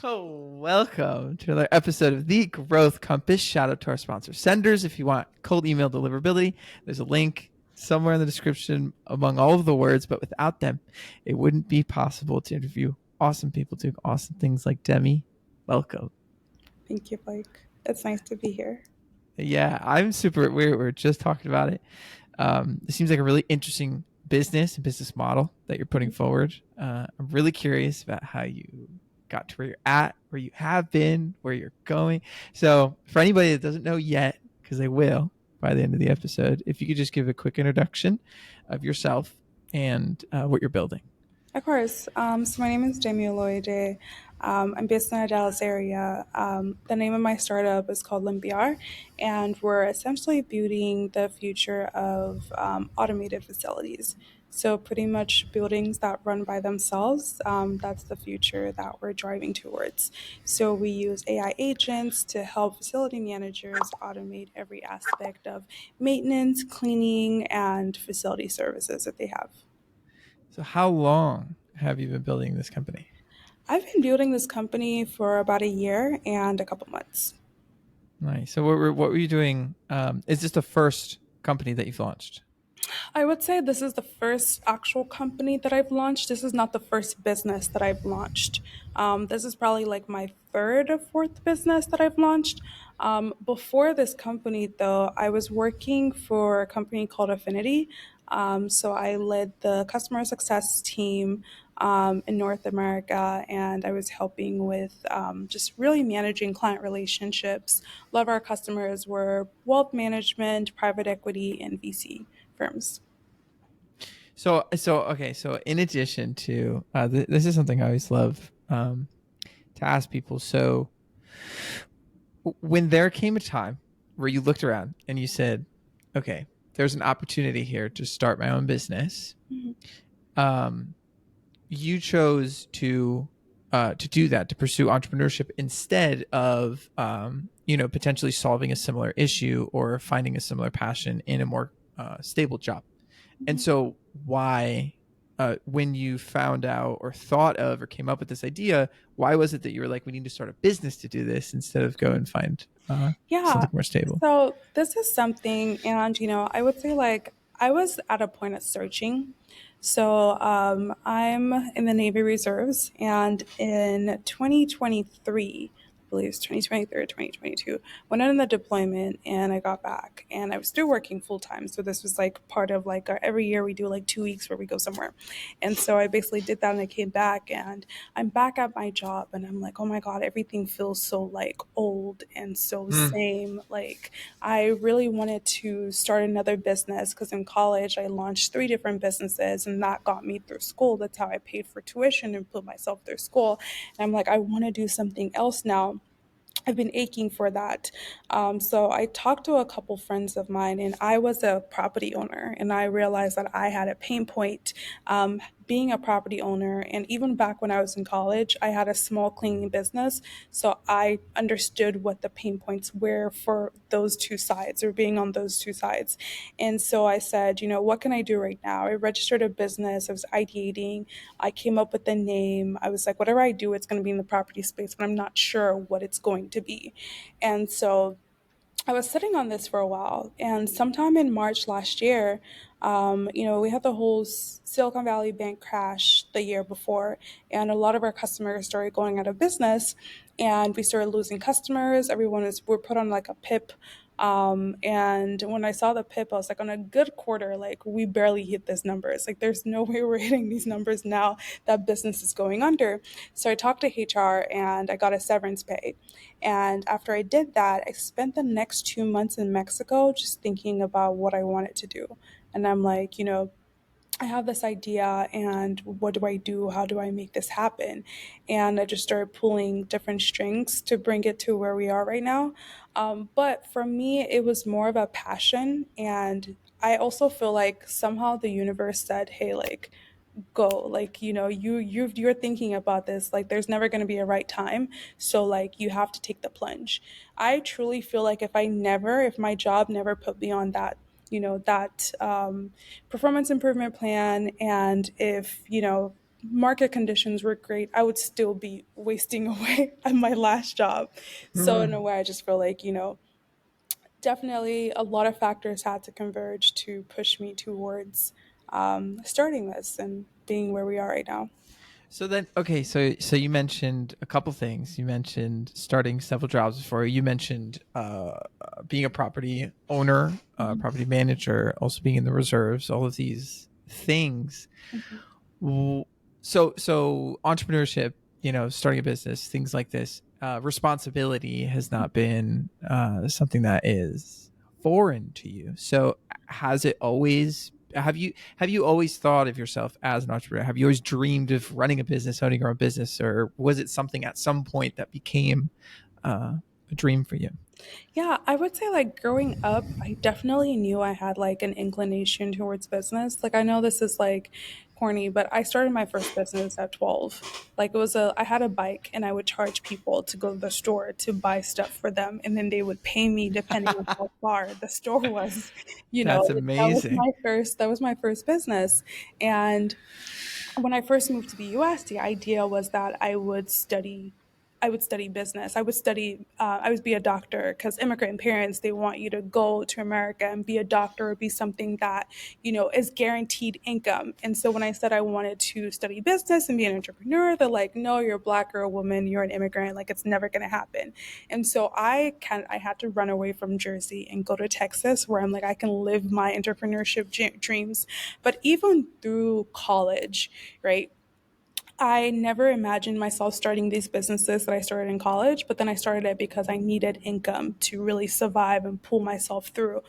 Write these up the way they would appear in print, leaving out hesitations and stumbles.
Oh, welcome to another episode of The Growth Compass. Shout out to our sponsor, Senders. If you want cold email deliverability, there's a link somewhere in the description among all of the words, but without them, it wouldn't be possible to interview awesome people doing awesome things like Demi. Welcome. Thank you, Blake. It's nice to be here. Yeah, I'm super. We're just talking about it. It seems like a really interesting business and business model that you're putting forward. I'm really curious about how you got to where you're at, where you have been, where you're going. So, for anybody that doesn't know yet, because they will by the end of the episode, if you could just give a quick introduction of yourself and what you're building. Of course. So my name is Demi Oloyede. I'm based in the Dallas area. The name of my startup is called Limpiar, and we're essentially building the future of automated facilities. So pretty much buildings that run by themselves. That's the future that we're driving towards. So we use AI agents to help facility managers automate every aspect of maintenance, cleaning, and facility services that they have. So, how long have you been building this company? I've been building this company for about a year and a couple months. Nice. So, what were you doing? Is this the first company that you've launched? I would say this is the first actual company that I've launched. This is not the first business that I've launched. This is probably like my third or fourth business that I've launched. Before this company, though, I was working for a company called Affinity. So I led the customer success team in North America, and I was helping with just really managing client relationships. A lot of our customers were wealth management, private equity, and VC firms. So okay. So in addition to this is something I always love to ask people. So when there came a time where you looked around and you said, "Okay, there's an opportunity here to start my own business," Mhm. um, you chose to do that, to pursue entrepreneurship instead of potentially solving a similar issue or finding a similar passion in a more stable job. And so, why, when you found out or thought of or came up with this idea, why was it that you were like, we need to start a business to do this instead of go and find Yeah. something more stable? So this is something, and I would say like I was at a point of searching. So I'm in the Navy Reserves, and in 2023, I believe it's 2023 or 2022, went in the deployment, and I got back, and I was still working full time. So this was like part of like every year we do like 2 weeks where we go somewhere, and so I basically did that, and I came back, and I'm back at my job, and I'm like, oh my god, everything feels so like old and so Mm. same. Like I really wanted to start another business because in college I launched three different businesses, and that got me through school. That's how I paid for tuition and put myself through school. And I'm like, I want to do something else now. I've been aching for that. So I talked to a couple friends of mine, and I was a property owner, and I realized that I had a pain point being a property owner. And even back when I was in college, I had a small cleaning business. So I understood what the pain points were for those two sides or being on those two sides. And so I said, what can I do right now? I registered a business, I was ideating, I came up with the name. I was like, whatever I do, it's going to be in the property space, but I'm not sure what it's going to be. And so I was sitting on this for a while, and sometime in March last year, we had the whole Silicon Valley Bank crash the year before, and a lot of our customers started going out of business, and we started losing customers. We're put on like a PIP. And when I saw the PIP, I was like, on a good quarter, like we barely hit these numbers. Like there's no way we're hitting these numbers now that business is going under. So I talked to HR and I got a severance pay. And after I did that, I spent the next 2 months in Mexico just thinking about what I wanted to do. And I'm like, I have this idea and what do I do? How do I make this happen? And I just started pulling different strings to bring it to where we are right now. But for me, it was more of a passion. And I also feel like somehow the universe said, hey, like, go, like, you're thinking about this, like there's never going to be a right time, so like you have to take the plunge. I truly feel like if my job never put me on that performance improvement plan, and if market conditions were great, I would still be wasting away at my last job. So in a Mm. way, I just feel like, definitely a lot of factors had to converge to push me towards starting this and being where we are right now. So then, okay, so you mentioned a couple things. You mentioned starting several jobs before. You mentioned being a property owner, Mhm. property manager, also being in the reserves. All of these things. Mhm. So entrepreneurship, starting a business, things like this, responsibility has not been something that is foreign to you. So has it always have you always thought of yourself as an entrepreneur? Have you always dreamed of running a business, owning your own business, or was it something at some point that became a dream for you? Yeah, I would say like growing up, I definitely knew I had like an inclination towards business. Like I know this is like corny, but I started my first business at 12. Like I had a bike and I would charge people to go to the store to buy stuff for them and then they would pay me depending on how far the store was. That's That amazing. was my first business. And when I first moved to the US, the idea was that I would study business. I would be a doctor because immigrant parents, they want you to go to America and be a doctor or be something that, is guaranteed income. And so when I said I wanted to study business and be an entrepreneur, they're like, no, you're a black girl, woman, you're an immigrant, like it's never going to happen. And so I had to run away from Jersey and go to Texas where I'm like, I can live my entrepreneurship dreams. But even through college, right? I never imagined myself starting these businesses that I started in college, but then I started it because I needed income to really survive and pull myself through.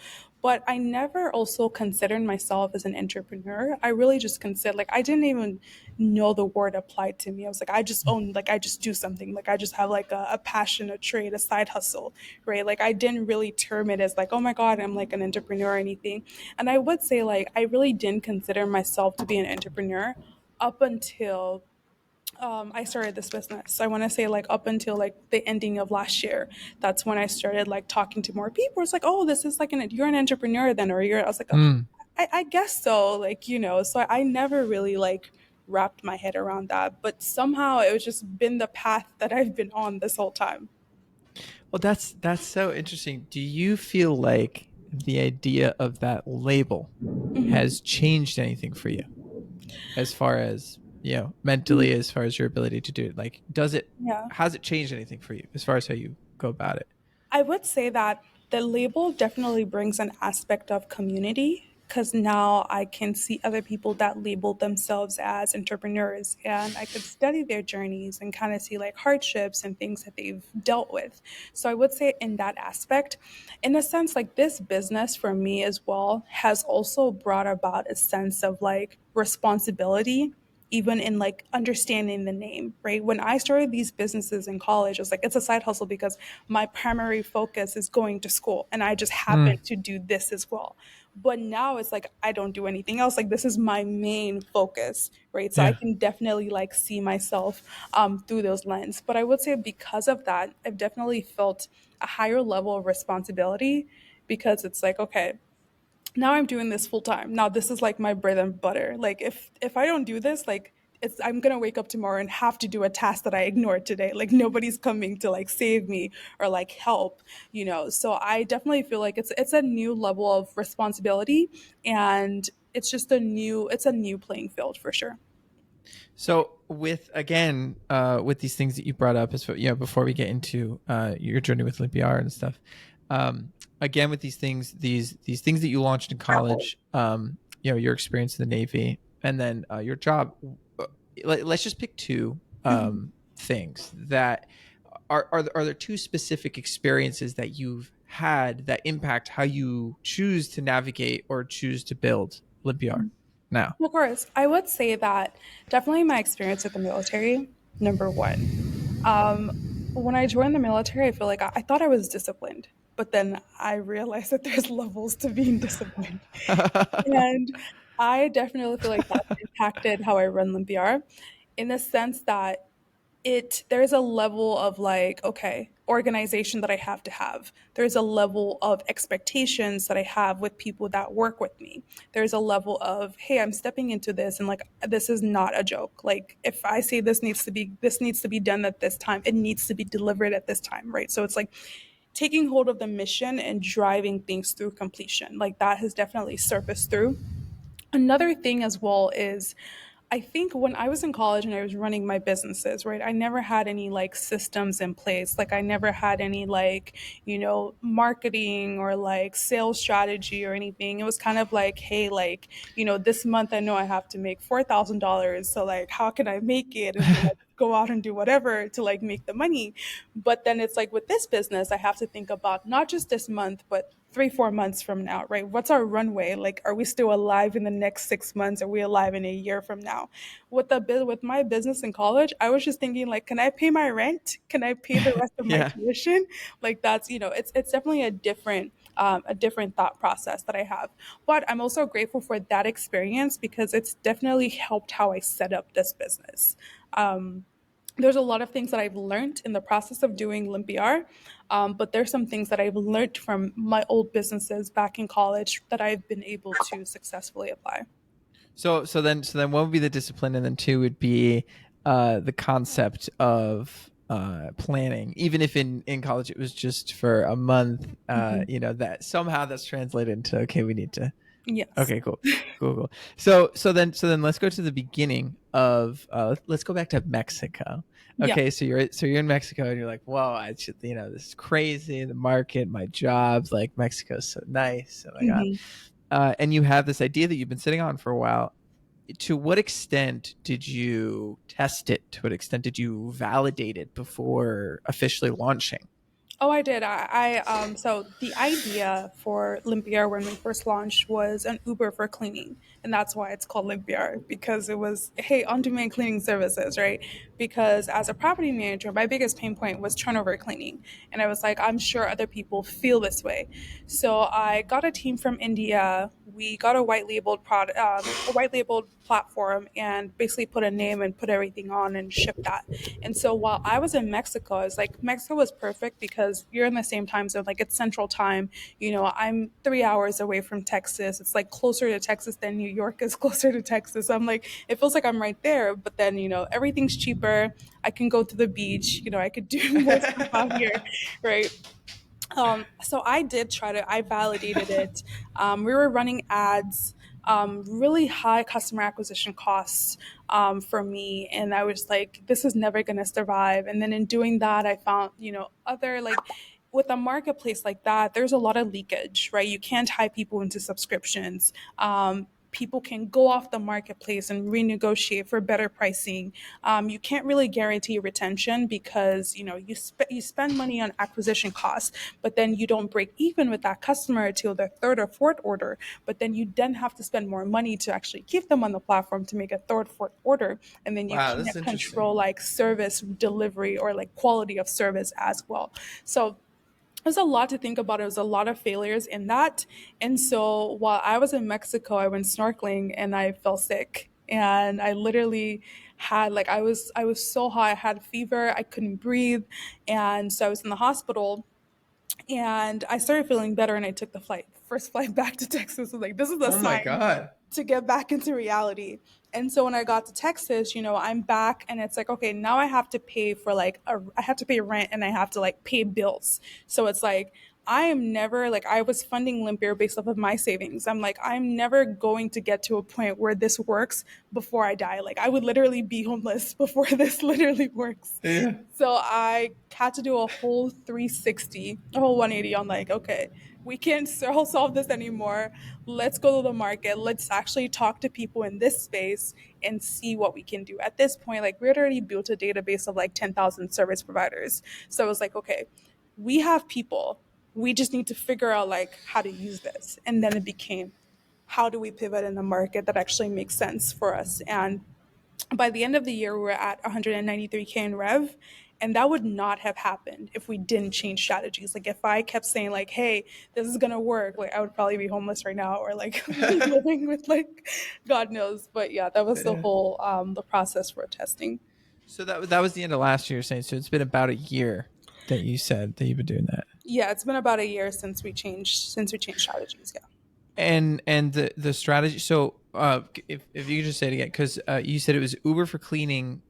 But I never also considered myself as an entrepreneur. I really just considered, like, I didn't even know the word applied to me. I was like, I just own, like, I just do something. Like, I just have like a passion, a trade, a side hustle, right? Like, I didn't really term it as like, oh my God, I'm like an entrepreneur or anything. And I would say, like, I really didn't consider myself to be an entrepreneur up until I started this business. I want to say like up until like the ending of last year. That's when I started like talking to more people. It's like, oh, this is like you're an entrepreneur then, or you're. I was like, oh, Mm. I guess so. Like so I never really like wrapped my head around that. But somehow it was just been the path that I've been on this whole time. Well, that's so interesting. Do you feel like the idea of that label has changed anything for you as far as, mentally, as far as your ability to do it? Like, Yeah. has it changed anything for you as far as how you go about it? I would say that the label definitely brings an aspect of community because now I can see other people that label themselves as entrepreneurs and I could study their journeys and kind of see like hardships and things that they've dealt with. So I would say, in that aspect, in a sense, like this business for me as well has also brought about a sense of like responsibility even in like understanding the name, right? When I started these businesses in college, I was like, it's a side hustle because my primary focus is going to school and I just happen Mm. to do this as well. But now it's like I don't do anything else. Like this is my main focus, right? So I Yeah. can definitely like see myself through those lens. But I would say because of that, I've definitely felt a higher level of responsibility because it's like, okay, now I'm doing this full time. Now this is like my bread and butter. Like if I don't do this, like I'm gonna wake up tomorrow and have to do a task that I ignored today. Like nobody's coming to like save me or like help. So I definitely feel like it's a new level of responsibility and it's a new playing field for sure. So with, again, with these things that you brought up, as before we get into your journey with Limpiar and stuff, again with these things that you launched in college, your experience in the Navy, and then your job. Let's just pick two Mhm. things that are there two specific experiences that you've had that impact how you choose to navigate or choose to build Limpiar now? Of course, I would say that definitely my experience with the military, number one. Um, when I joined the military, I feel like I thought I was disciplined, but then I realized that there's levels to being disciplined. And I definitely feel like that impacted how I run Limpiar in the sense that there's a level of like, okay, organization that I have to have. There's a level of expectations that I have with people that work with me. There's a level of, hey, I'm stepping into this and like this is not a joke. Like if I say this needs to be done at this time, it needs to be delivered at this time, right? So it's like taking hold of the mission and driving things through completion. Like that has definitely surfaced through. Another thing as well is I think when I was in college and I was running my businesses, right, I never had any like systems in place. Like I never had any like, marketing or like sales strategy or anything. It was kind of like, hey, like, this month I know I have to make $4,000. So like, how can I make it? And then like go out and do whatever to like make the money. But then it's like with this business, I have to think about not just this month, but 3, 4 months from now, right? What's our runway? Like, are we still alive in the next 6 months? Are we alive in a year from now? With my business in college, I was just thinking like, can I pay my rent? Can I pay the rest of my Yeah. tuition? Like that's it's definitely a different thought process that I have. But I'm also grateful for that experience because it's definitely helped how I set up this business. There's a lot of things that I've learned in the process of doing Limpiar, but there's some things that I've learned from my old businesses back in college that I've been able to successfully apply. So then one would be the discipline, and then two would be the concept of planning. Even if in college it was just for a month, Mhm. that somehow that's translated into, okay, we need to. Yes. Okay, cool, cool, cool. So then let's go to the beginning of let's go back to Mexico. Yeah. Okay, so you're in Mexico and you're like, whoa, I should, this is crazy. The market, my jobs, like Mexico's so nice. Oh my god. Mhm. And you have this idea that you've been sitting on for a while. To what extent did you test it? To what extent did you validate it before officially launching? Oh, I did. So the idea for Limpiar when we first launched was an Uber for cleaning. And that's why it's called Limpiar, because it was, hey, on-demand cleaning services, right? Because as a property manager, my biggest pain point was turnover cleaning. And I was like, I'm sure other people feel this way. So I got a team from India. We got a white labeled product, a white labeled platform, and basically put a name and put everything on and shipped that. And so while I was in Mexico, I was like, Mexico was perfect because you're in the same time zone, like it's Central Time. I'm 3 hours away from Texas. It's like closer to Texas than New York is closer to Texas. I'm like, it feels like I'm right there, but then everything's cheaper. I can go to the beach. I could do more stuff out here, right? So I validated it. We were running ads, really high customer acquisition costs for me. And I was like, this is never going to survive. And then in doing that, I found, other like, with a marketplace like that, there's a lot of leakage, right? You can't tie people into subscriptions. People can go off the marketplace and renegotiate for better pricing. You can't really guarantee retention because you spend money on acquisition costs, but then you don't break even with that customer till their third or fourth order. But then you then have to spend more money to actually keep them on the platform to make a third, fourth order, and then you Wow, this is can't interesting. control like service delivery or like quality of service as well. So there's a lot to think about. It was a lot of failures in that. And so while I was in Mexico, I went snorkeling and I fell sick. And I literally had like I was so hot. I had fever. I couldn't breathe. And so I was in the hospital and I started feeling better and I took the first flight back to Texas. I was like, this is a Oh my sign god. to get back into reality. And so when I got to Texas, I'm back and it's like, okay, now I have to pay for I have to pay rent and I have to like pay bills. So it's like, I am never like, I was funding Limpier based off of my savings. I'm like, I'm never going to get to a point where this works before I die. Like, I would literally be homeless before this literally works. Yeah. So I had to do a whole 360, a whole 180 on like, okay, we can't solve this anymore. Let's go to the market. Let's actually talk to people in this space and see what we can do. At this point, like we had already built a database of like 10,000 service providers. So I was like, okay, we have people. We just need to figure out like how to use this. And then it became, how do we pivot in a market that actually makes sense for us? And by the end of the year, we were at 193K in rev. And that would not have happened if we didn't change strategies. Like if I kept saying like, hey, this is gonna work, like I would probably be homeless right now or like living with like God knows. But yeah, that was the Yeah. whole the process for testing. So that was the end of last year, you're saying. So it's been about a year that you said that you've been doing that. Yeah, it's been about a year since we changed strategies. Yeah. And the strategy. So if you could just say it again, because you said it was Uber for cleaning,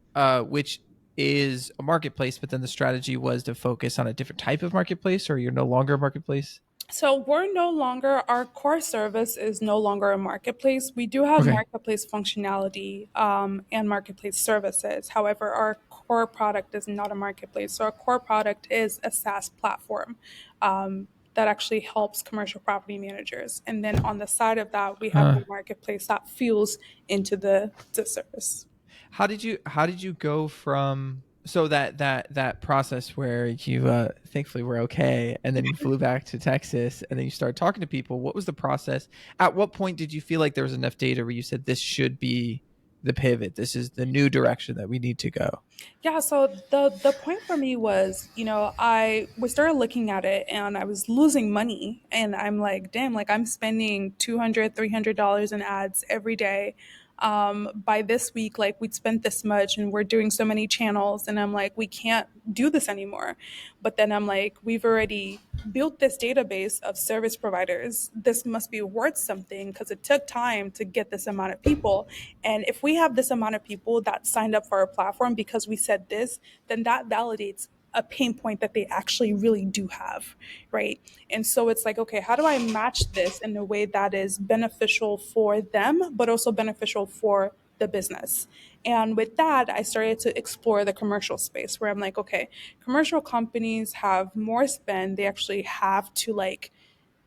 which is a marketplace, but then the strategy was to focus on a different type of marketplace, or you're no longer a marketplace. So we're no longer, our core service is no longer a marketplace. We do have Okay. marketplace functionality and marketplace services. However, our core product is not a marketplace. So our core product is a SaaS platform that actually helps commercial property managers. And then on the side of that, we have Huh. the marketplace that fuels into the service. How did you go from so that process where you thankfully were okay, and then you flew back to Texas, and then you started talking to people? What was the process? At what point did you feel like there was enough data where you said this should be the pivot, this is the new direction that we need to go? Yeah, so the point for me was, I we started looking at it and I was losing money and I'm like, damn, like I'm spending 200, $300 in ads every day. By this week, like we'd spent this much and we're doing so many channels and I'm like, we can't do this anymore. But then I'm like, we've already built this database of service providers. This must be worth something because it took time to get this amount of people. And if we have this amount of people that signed up for our platform because we said this, then that validates a pain point that they actually really do have, right? And so it's like, okay, how do I match this in a way that is beneficial for them, but also beneficial for the business? And with that, I started to explore the commercial space where I'm like, okay, commercial companies have more spend. They actually have to like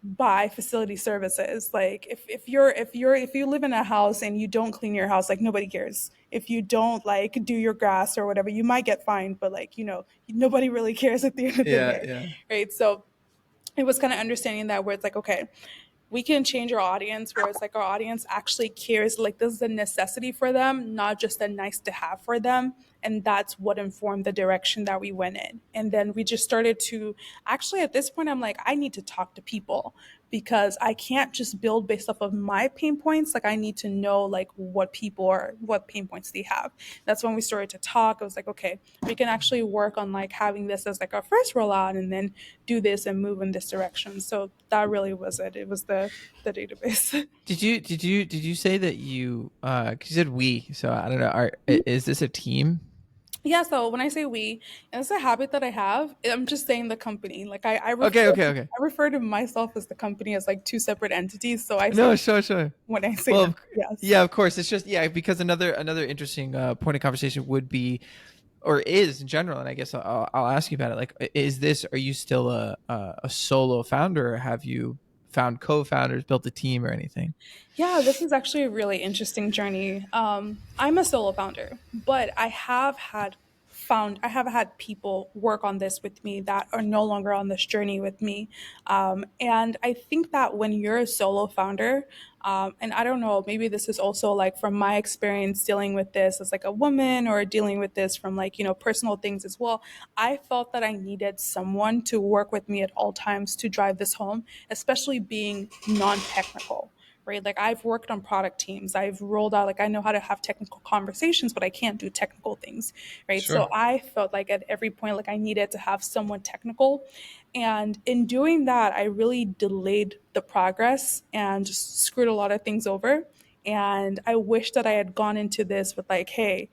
buy facility services. Like if you live in a house and you don't clean your house, like nobody cares. If you don't like do your grass or whatever, you might get fined, but like, nobody really cares at the end of the Yeah, day. yeah. Right. So it was kind of understanding that where it's like, okay, we can change our audience where it's like our audience actually cares, like this is a necessity for them, not just a nice to have for them. And that's what informed the direction that we went in. And then we just started to actually, at this point, I'm like, I need to talk to people because I can't just build based off of my pain points. Like I need to know like what pain points they have. That's when we started to talk. I was like, okay, we can actually work on like having this as like our first rollout and then do this and move in this direction. So that really was it. It was the database. Did you say that cause you said we, so I don't know, is this a team? Yeah, so when I say we, and it's a habit that I have, I'm just saying the company. Like I refer Okay, okay, to, okay. I refer to myself as the company as like two separate entities. So I say No, sure, sure. when I say Well, that, yes. yeah, of course. It's just, yeah, because another interesting point of conversation would be, or is in general, and I guess I'll ask you about it. Like, are you still a solo founder, or have you found co-founders, built a team, or anything? Yeah, this is actually a really interesting journey. I'm a solo founder, but I have had people work on this with me that are no longer on this journey with me. And I think that when you're a solo founder, and I don't know, maybe this is also like from my experience dealing with this as like a woman or dealing with this from like, personal things as well. I felt that I needed someone to work with me at all times to drive this home, especially being non-technical, right? Like I've worked on product teams. I've rolled out, like I know how to have technical conversations, but I can't do technical things, right? So Sure. I felt like at every point, like I needed to have someone technical. And in doing that, I really delayed the progress and just screwed a lot of things over. And I wish that I had gone into this with like, hey,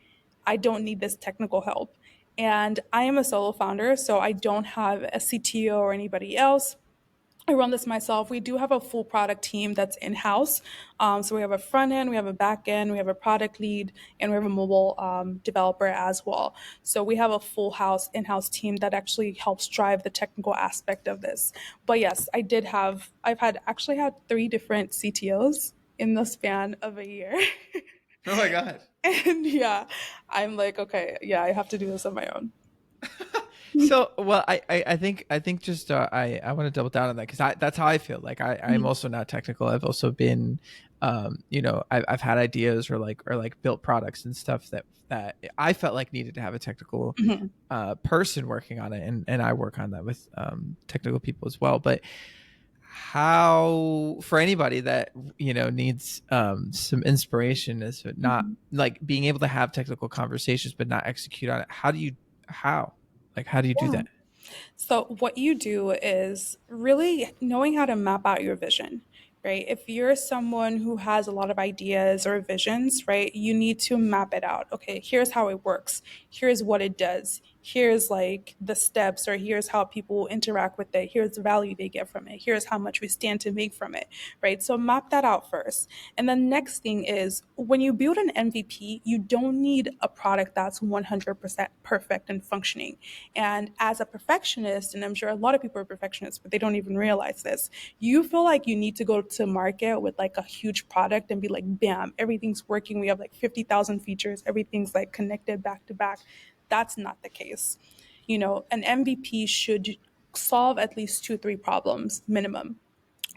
I don't need this technical help. And I am a solo founder, so I don't have a CTO or anybody else. I run this myself. We do have a full product team that's in house. So we have a front end, we have a back end, we have a product lead, and we have a mobile developer as well. So we have a full house in house team that actually helps drive the technical aspect of this. But yes, I've had actually had three different CTOs in the span of a year. Oh my god. And yeah, I'm like, okay, yeah, I have to do this on my own. So, well, I think just I want to double down on that, because that's how I feel. Like I'm also not technical. I've also been, I've had ideas, or like built products and stuff that I felt like needed to have a technical Mhm. person working on it, and I work on that with technical people as well. But how, for anybody that needs some inspiration, is not Mhm. like being able to have technical conversations but not execute on it, how how do you do Yeah. that? So, what you do is really knowing how to map out your vision, right? If you're someone who has a lot of ideas or visions, right, you need to map it out. Okay, here's how it works. Here's what it does. Here's like the steps, or here's how people interact with it. Here's the value they get from it. Here's how much we stand to make from it, right? So, map that out first. And the next thing is when you build an MVP, you don't need a product that's 100% perfect and functioning. And as a perfectionist, and I'm sure a lot of people are perfectionists, but they don't even realize this, you feel like you need to go to market with like a huge product and be like, bam, everything's working. We have like 50,000 features, everything's like connected back to back. That's not the case. An MVP should solve at least two, three problems minimum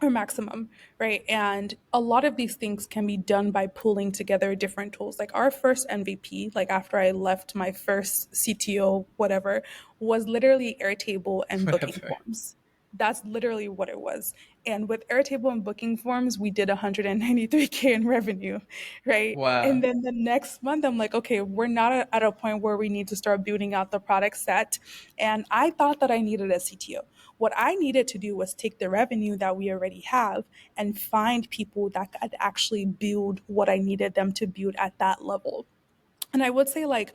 or maximum, right? And a lot of these things can be done by pulling together different tools. Like our first MVP, like after I left my first CTO, whatever, was literally Airtable and booking Whatever. forms. That's literally what it was. And with Airtable and booking forms, we did 193K in revenue, right? And Wow. then the next month, I'm like, okay, we're not at a point where we need to start building out the product set. And I thought that I needed a CTO. What I needed to do was take the revenue that we already have and find people that could actually build what I needed them to build at that level. And I would say, like,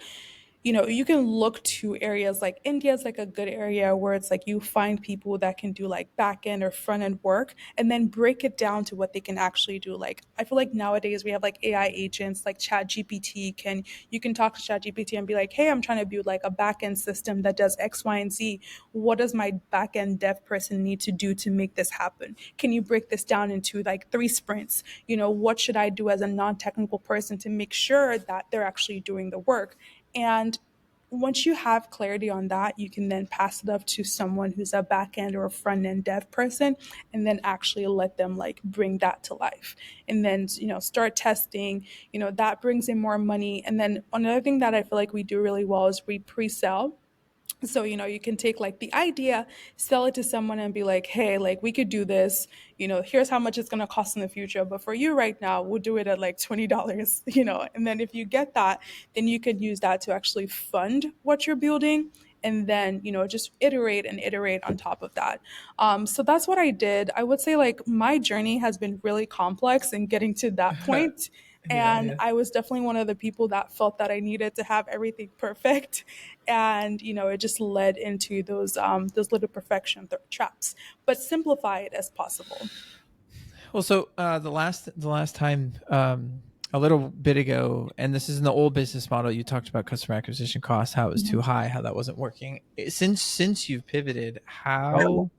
you can look to areas like India is like a good area where it's like you find people that can do like back end or front end work and then break it down to what they can actually do. Like I feel like nowadays we have like AI agents like Chat GPT you can talk to Chat GPT and be like, hey, I'm trying to build like a back end system that does X, Y, and Z. What does my back end dev person need to do to make this happen? Can you break this down into like 3 sprints? What should I do as a non-technical person to make sure that they're actually doing the work? And once you have clarity on that, you can then pass it up to someone who's a back end or a front end dev person and then actually let them like bring that to life. And then, start testing, that brings in more money. And then another thing that I feel like we do really well is we pre sell. So, you can take like the idea, sell it to someone and be like, hey, like we could do this, here's how much it's going to cost in the future. But for you right now, we'll do it at like $20, and then if you get that, then you could use that to actually fund what you're building. And then, just iterate and iterate on top of that. So that's what I did. I would say like my journey has been really complex in getting to that point. Yeah, And yeah. I was definitely one of the people that felt that I needed to have everything perfect. And it just led into those little perfection traps, but simplify it as possible. Well, so the last time, a little bit ago, and this is in the old business model, you talked about customer acquisition costs, how it was too Mhm. high, how that wasn't working. Since you've pivoted, how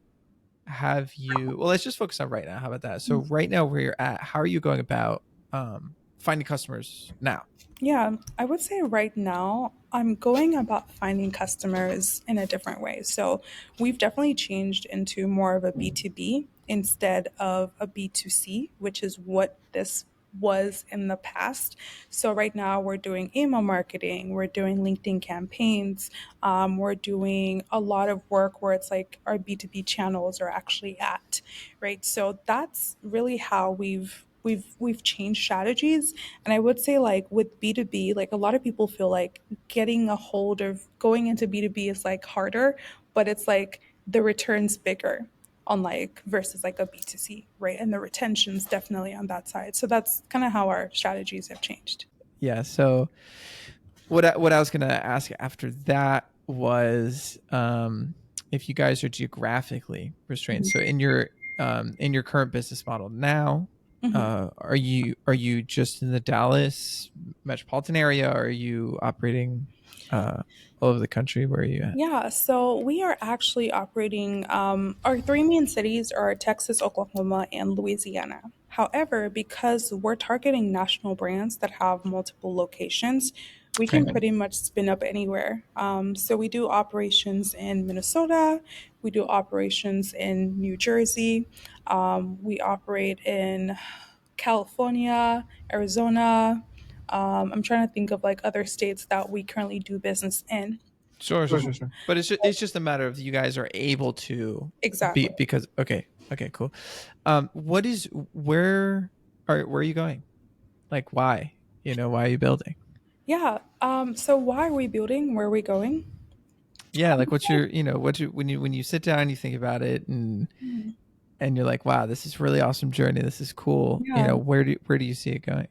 have you? Well, let's just focus on right now. How about that? So right now, where you're at, how are you going about finding customers now? Yeah, I would say right now I'm going about finding customers in a different way. So we've definitely changed into more of a B2B instead of a B2C, which is what this was in the past. So right now we're doing email marketing, we're doing LinkedIn campaigns, we're doing a lot of work where it's like our B2B channels are actually at, right? So that's really how we've changed strategies. And I would say like with B2B, like a lot of people feel like getting a hold of going into B2B is like harder, but it's like the return's bigger on like versus like a B2C, right? And the retention's definitely on that side. So that's kind of how our strategies have changed. Yeah. So what I was gonna ask after that was, if you guys are geographically restrained. So in your current business model now, Mhm. are you just in the Dallas metropolitan area? Or are you operating all over the country? Where are you at? Yeah, so we are actually operating, our three main cities are Texas, Oklahoma, and Louisiana. However, because we're targeting national brands that have multiple locations, we Okay. can pretty much spin up anywhere. So we do operations in Minnesota, we do operations in New Jersey, we operate in California, Arizona. I'm trying to think of like other states that we currently do business in. Sure, sure, sure, sure. But it's just a matter of you guys are able to be Exactly. because okay, okay, cool. What is where are you going? Like why? Why are you building? Yeah. So why are we building? Where are we going? Yeah, like what's your what's your when you sit down you think about it and you're like, wow, this is really awesome journey. This is cool. Yeah. Where do you see it going?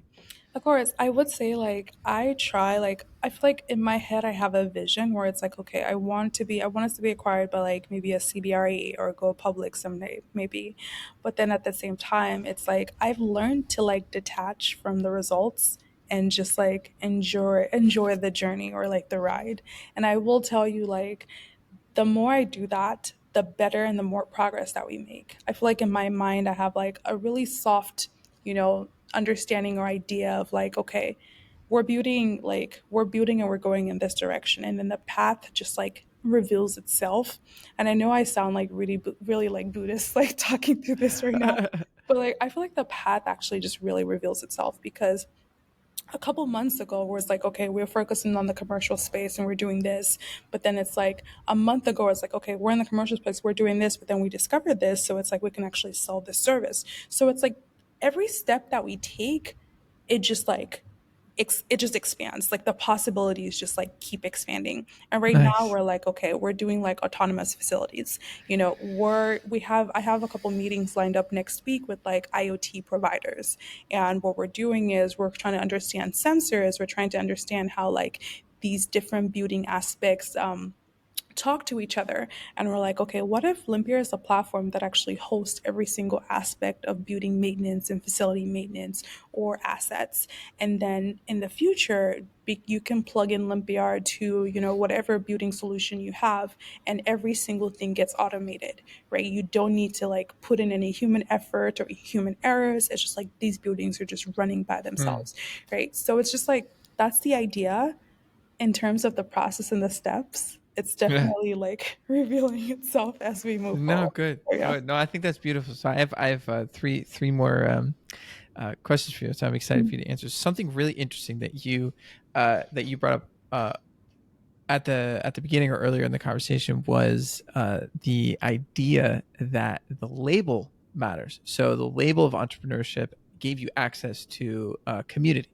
Of course, I would say like I feel like in my head I have a vision where it's like, okay, I want us to be acquired by like maybe a CBRE or go public someday, maybe. But then at the same time, it's like I've learned to like detach from the results and just like enjoy the journey or like the ride. And I will tell you like the more I do that, the better and the more progress that we make. I feel like in my mind, I have like a really soft, understanding or idea of like, okay, we're building and we're going in this direction. And then the path just like reveals itself. And I know I sound like really, really like Buddhist, like talking through this right now. But like, I feel like the path actually just really reveals itself because a couple months ago where it's like, okay, we're focusing on the commercial space and we're doing this. But then it's like a month ago, it's like, okay, we're in the commercial space, we're doing this, but then we discovered this. So it's like we can actually sell this service. So it's like every step that we take, it just like it just expands, like the possibilities just like keep expanding. And right now Nice. we're like, okay, we're doing like autonomous facilities. I have a couple meetings lined up next week with like IoT providers, and what we're doing is we're trying to understand sensors, we're trying to understand how like these different building aspects talk to each other. And we're like, okay, what if Limpiar is a platform that actually hosts every single aspect of building maintenance and facility maintenance or assets? And then in the future, you can plug in Limpiar to, whatever building solution you have, and every single thing gets automated, right? You don't need to like put in any human effort or human errors. It's just like these buildings are just running by Hmm. themselves, right? So it's just like, that's the idea in terms of the process and the steps. It's Yeah. definitely like revealing itself as we move No, forward. good, So, yeah. good. No, I think that's beautiful. So I have three more questions for you. So I'm excited for you to answer. Something really interesting that you brought up at the beginning or earlier in the conversation was the idea that the label matters. So the label of entrepreneurship gave you access to community,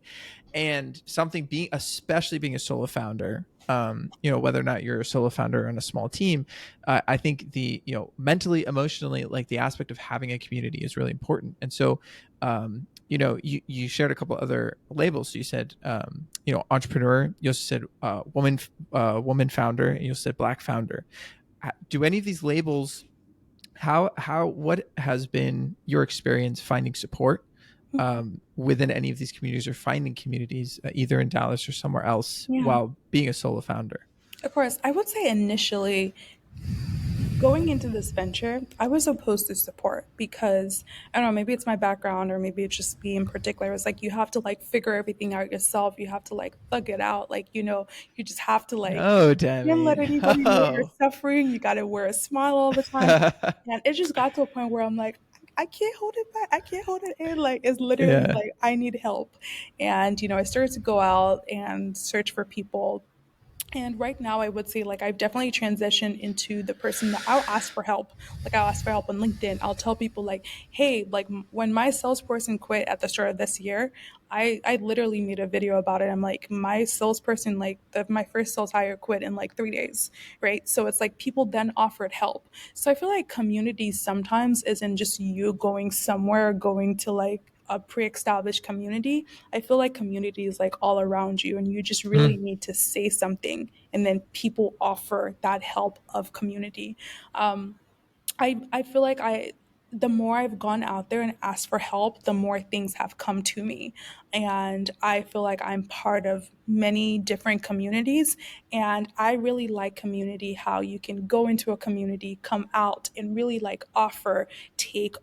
and something being, especially being a solo founder, whether or not you're a solo founder on a small team, I think the mentally, emotionally, like the aspect of having a community is really important. And so you shared a couple other labels. So you said entrepreneur, you also said woman founder, and you also said black founder. Do any of these labels, what has been your experience finding support within any of these communities, or finding communities either in Dallas or somewhere else Yeah. while being a solo founder? Of course, I would say initially going into this venture, I was opposed to support because I don't know, maybe it's my background or maybe it's just me in particular. It's like you have to like figure everything out yourself. You have to like thug it out. Like, you just have to like No, you can't let Demi. anybody know you're Oh. suffering. You gotta wear a smile all the time. And it just got to a point where I'm like, I can't hold it back. I can't hold it in. Like it's literally Yeah. like I need help. And I started to go out and search for people, and right now, I would say like I've definitely transitioned into the person that I'll ask for help. Like I'll ask for help on LinkedIn. I'll tell people like, hey, like when my salesperson quit at the start of this year, I literally made a video about it. I'm like, my salesperson, like my first sales hire quit in like 3 days, right? So it's like people then offered help. So I feel like community sometimes isn't just you going somewhere, going to like a pre-established community. I feel like community is like all around you, and you just really Mm. need to say something, and then people offer that help of community. Um, I feel like the more I've gone out there and asked for help, the more things have come to me. And I feel like I'm part of many different communities. And I really like community, how you can go into a community, come out and really like offer, take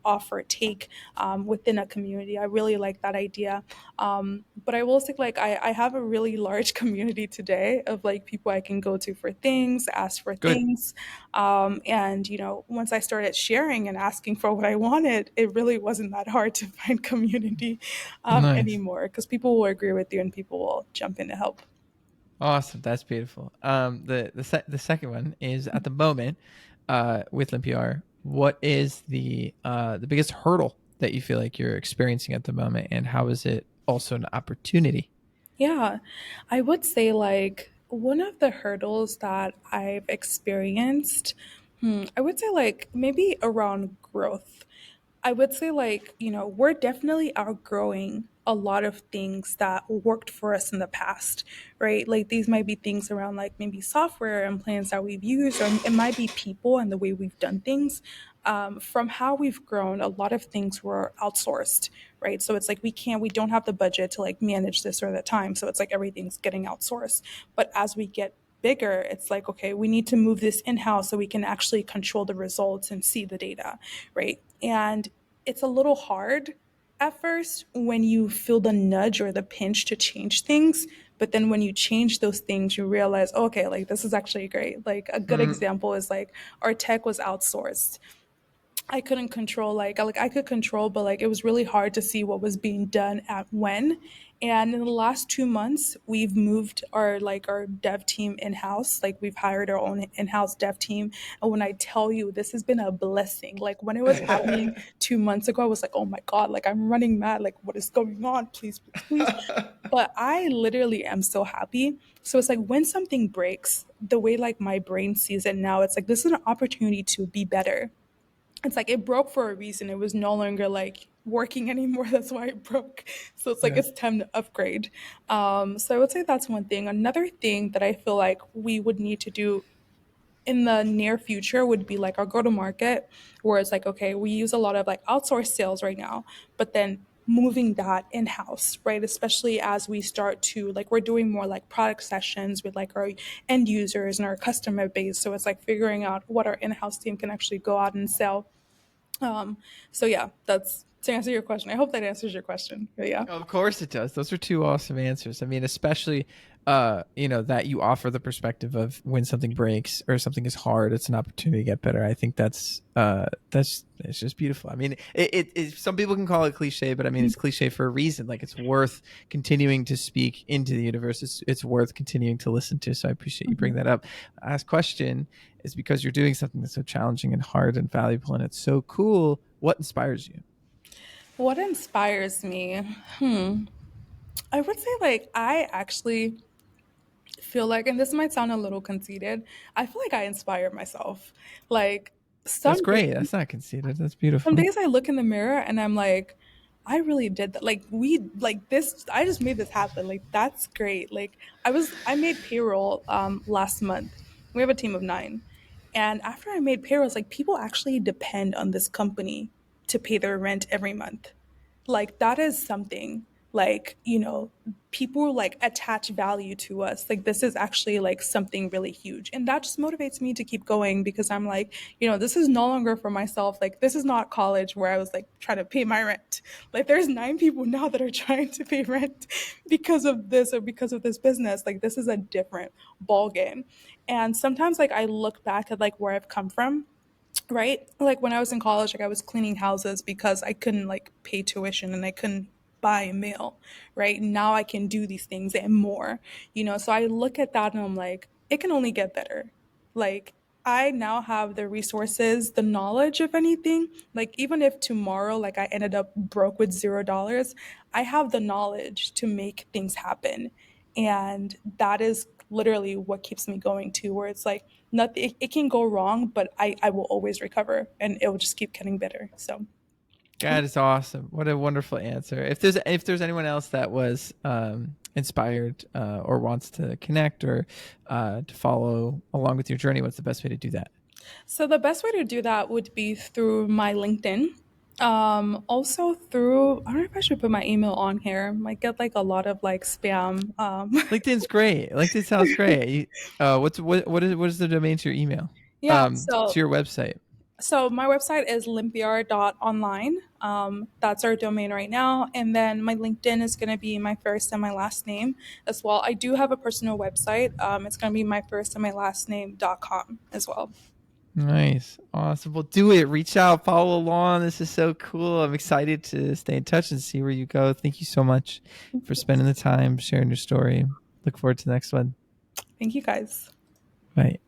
within a community. I really like that idea. But I will say, like, I have a really large community today of like people I can go to for things, ask for Good. things. And, once I started sharing and asking for what I wanted, it really wasn't that hard to find community Nice. anymore because people will agree with you and people will jump in to help. Awesome. That's beautiful. The second one is at the moment, with Limpiar, what is the biggest hurdle that you feel like you're experiencing at the moment, and how is it also an opportunity? Yeah, I would say like one of the hurdles that I've experienced, I would say like maybe around growth. I would say, like, we're definitely outgrowing a lot of things that worked for us in the past, right? Like, these might be things around, like, maybe software and plans that we've used, or it might be people and the way we've done things. From how we've grown, a lot of things were outsourced, right? So it's like we don't have the budget to like manage this or that time. So it's like everything's getting outsourced. But as we get bigger, it's like, okay, we need to move this in house so we can actually control the results and see the data, right? And it's a little hard at first when you feel the nudge or the pinch to change things. But then when you change those things, you realize, oh, okay, like this is actually great. Like a good Mm, example is like our tech was outsourced. I couldn't control like I could control, but like it was really hard to see what was being done at when. And in the last 2 months, we've moved our dev team in house. Like we've hired our own in house dev team. And when I tell you, this has been a blessing. Like when it was happening 2 months ago, I was like, oh my god, like I'm running mad. Like what is going on? Please, please, please. But I literally am so happy. So it's like when something breaks, the way like my brain sees it now, it's like this is an opportunity to be better. It's like it broke for a reason. It was no longer like working anymore. That's why it broke. So it's like yeah. it's time to upgrade. So I would say that's one thing. Another thing that I feel like we would need to do in the near future would be like our go to market, where it's like, okay, we use a lot of like outsourced sales right now, but then moving that in house, right? Especially as we start to like, we're doing more like product sessions with like our end users and our customer base. So it's like figuring out what our in house team can actually go out and sell. um, so yeah, that's to answer your question. I hope that answers your question. But yeah. Of course it does. Those are two awesome answers. I mean, especially that you offer the perspective of when something breaks or something is hard, it's an opportunity to get better. I think that's it's just beautiful. I mean, some people can call it cliche, but I mean, it's cliche for a reason. Like it's worth continuing to speak into the universe. It's worth continuing to listen to. So I appreciate you bringing that up. Last question is because you're doing something that's so challenging and hard and valuable, and it's so cool. What inspires you? What inspires me? Hmm. I would say like I actually feel like, and this might sound a little conceited, I feel like I inspire myself. Like That's some great. days That's not conceited. That's some beautiful. days I look in the mirror and I'm like, I really did that. Like we like this. I just made this happen. Like that's great. Like I made payroll last month. We have a team of 9, and after I made payroll, it's like people actually depend on this company to pay their rent every month. Like that is something, like people like attach value to us. Like this is actually like something really huge, and that just motivates me to keep going because I'm like, this is no longer for myself. Like this is not college where I was like trying to pay my rent. Like there's 9 people now that are trying to pay rent because of this or because of this business. Like this is a different ball game. And sometimes like I look back at like where I've come from, right? Like when I was in college, like I was cleaning houses because I couldn't like pay tuition and I couldn't buy a meal, right? Now I can do these things and more, So I look at that and I'm like, it can only get better. Like I now have the resources, the knowledge of anything. Like even if tomorrow, like I ended up broke with $0, I have the knowledge to make things happen. And that is literally what keeps me going too, where it's like nothing, it can go wrong, but I will always recover and it will just keep getting better. So God is awesome. What a wonderful answer. If there's anyone else that was inspired or wants to connect or to follow along with your journey, what's the best way to do that? so the best way to do that would be through my LinkedIn. Also through, I don't know if I should put my email on here. Might get like a lot of like spam. LinkedIn's great. LinkedIn sounds great. What is the domain to your email? Yeah, To your website. so my website is limpiar.online. That's our domain right now. And then my LinkedIn is going to be my first and my last name as well. I do have a personal website. It's going to be my first and my last name.com as well. Nice. Awesome. Well, do it. Reach out, follow along. This is so cool. I'm excited to stay in touch and see where you go. Thank you so much for spending the time sharing your story. Look forward to the next one. Thank you guys. Bye.